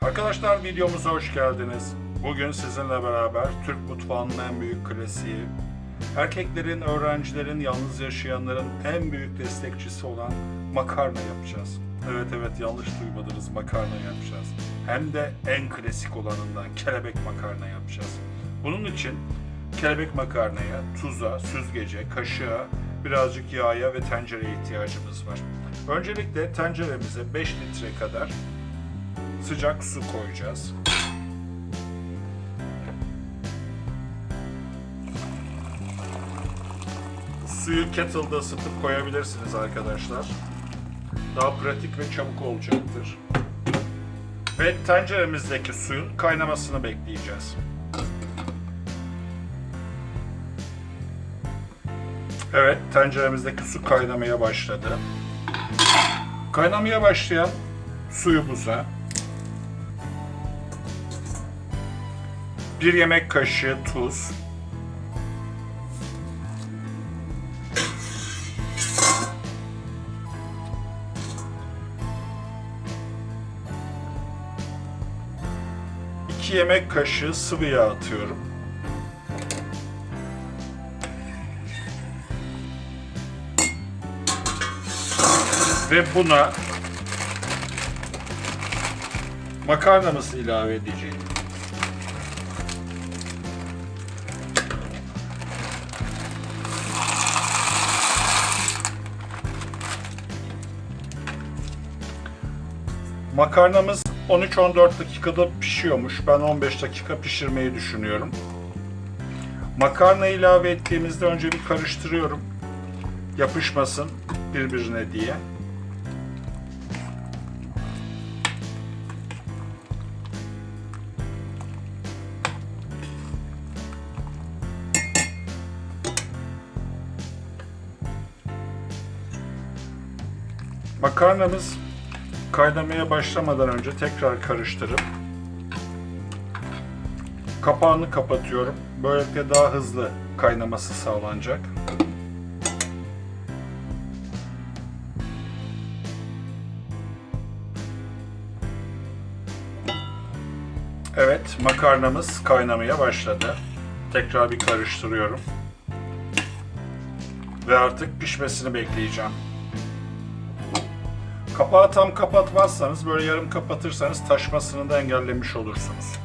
Arkadaşlar videomuza hoş geldiniz. Bugün sizinle beraber Türk mutfağının en büyük klasiği, erkeklerin, öğrencilerin, yalnız yaşayanların en büyük destekçisi olan makarna yapacağız. Evet yanlış duymadınız, makarna yapacağız. Hem de en klasik olanından kelebek makarna yapacağız. Bunun için kelebek makarnaya, tuza, süzgece, kaşığa, birazcık yağa ve tencereye ihtiyacımız var. Öncelikle tenceremize 5 litre kadar sıcak su koyacağız. Suyu kettle'da ısıtıp koyabilirsiniz arkadaşlar. Daha pratik ve çabuk olacaktır. Ve tenceremizdeki suyun kaynamasını bekleyeceğiz. Evet, tenceremizdeki su kaynamaya başladı. Kaynamaya başlayan suyumuza 1 yemek kaşığı tuz, 2 yemek kaşığı sıvı yağ atıyorum. Ve buna makarnamızı ilave edeceğim. Makarnamız 13-14 dakikada pişiyormuş. Ben 15 dakika pişirmeyi düşünüyorum. Makarna ilave ettiğimizde önce bir karıştırıyorum. Yapışmasın birbirine diye. Makarnamız kaynamaya başlamadan önce tekrar karıştırıp kapağını kapatıyorum. Böylelikle daha hızlı kaynaması sağlanacak. Evet, makarnamız kaynamaya başladı. Tekrar bir karıştırıyorum. Ve artık pişmesini bekleyeceğim. Kapağı tam kapatmazsanız, böyle yarım kapatırsanız taşmasını da engellemiş olursunuz.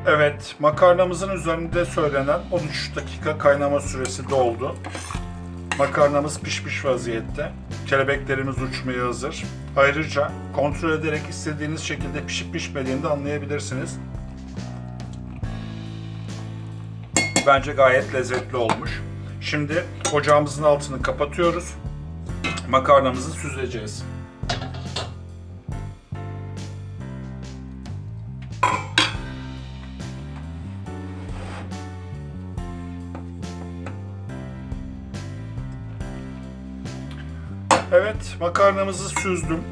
Evet, makarnamızın üzerinde söylenen 13 dakika kaynama süresi doldu. Makarnamız pişmiş vaziyette. Kelebeklerimiz uçmaya hazır. Ayrıca kontrol ederek istediğiniz şekilde pişip pişmediğini de anlayabilirsiniz. Bence gayet lezzetli olmuş. Şimdi ocağımızın altını kapatıyoruz. Makarnamızı süzeceğiz. Evet, makarnamızı süzdüm.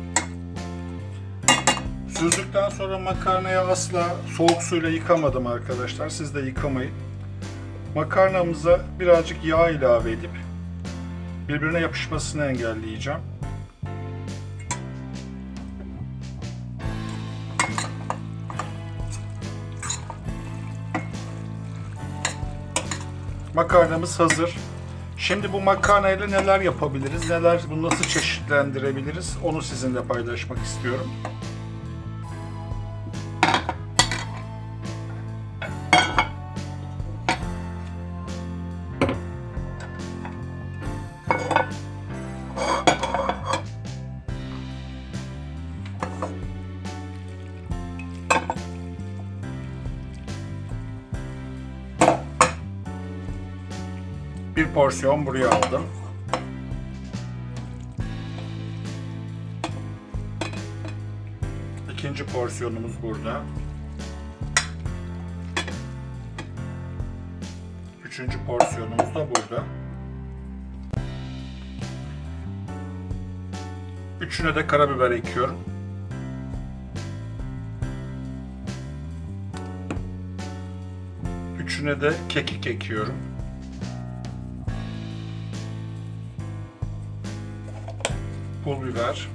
Süzdükten sonra makarnayı asla soğuk suyla yıkamadım arkadaşlar. Siz de yıkamayın. Makarnamıza birazcık yağ ilave edip birbirine yapışmasını engelleyeceğim. Makarnamız hazır. Şimdi bu makarnayla neler yapabiliriz, bunu nasıl çeşitlendirebiliriz onu sizinle paylaşmak istiyorum. Bir porsiyon buraya aldım. İkinci porsiyonumuz burada. Üçüncü porsiyonumuz da burada. Üçüne de karabiber ekiyorum. Üçüne de kekik ekiyorum. Pul biber.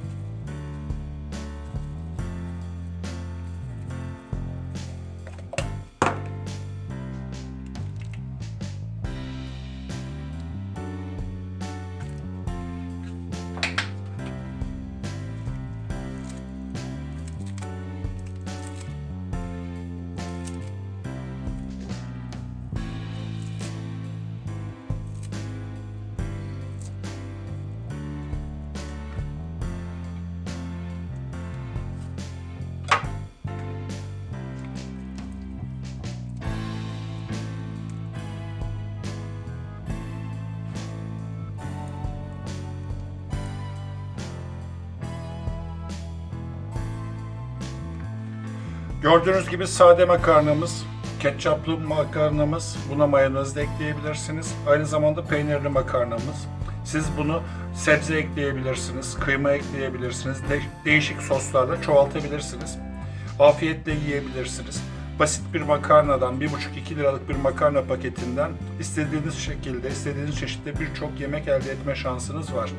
Gördüğünüz gibi sade makarnamız, ketçaplı makarnamız, buna mayonez de ekleyebilirsiniz. Aynı zamanda peynirli makarnamız. Siz bunu sebze ekleyebilirsiniz, kıyma ekleyebilirsiniz, değişik soslarla çoğaltabilirsiniz. Afiyetle yiyebilirsiniz. Basit bir makarnadan, 1,5-2 liralık bir makarna paketinden istediğiniz şekilde, istediğiniz çeşitte birçok yemek elde etme şansınız var.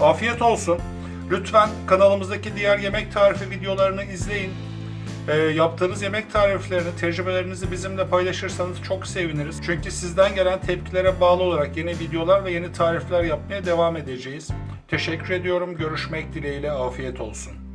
Afiyet olsun. Lütfen kanalımızdaki diğer yemek tarifi videolarını izleyin. Yaptığınız yemek tariflerini, tecrübelerinizi bizimle paylaşırsanız çok seviniriz. Çünkü sizden gelen tepkilere bağlı olarak yeni videolar ve yeni tarifler yapmaya devam edeceğiz. Teşekkür ediyorum. Görüşmek dileğiyle. Afiyet olsun.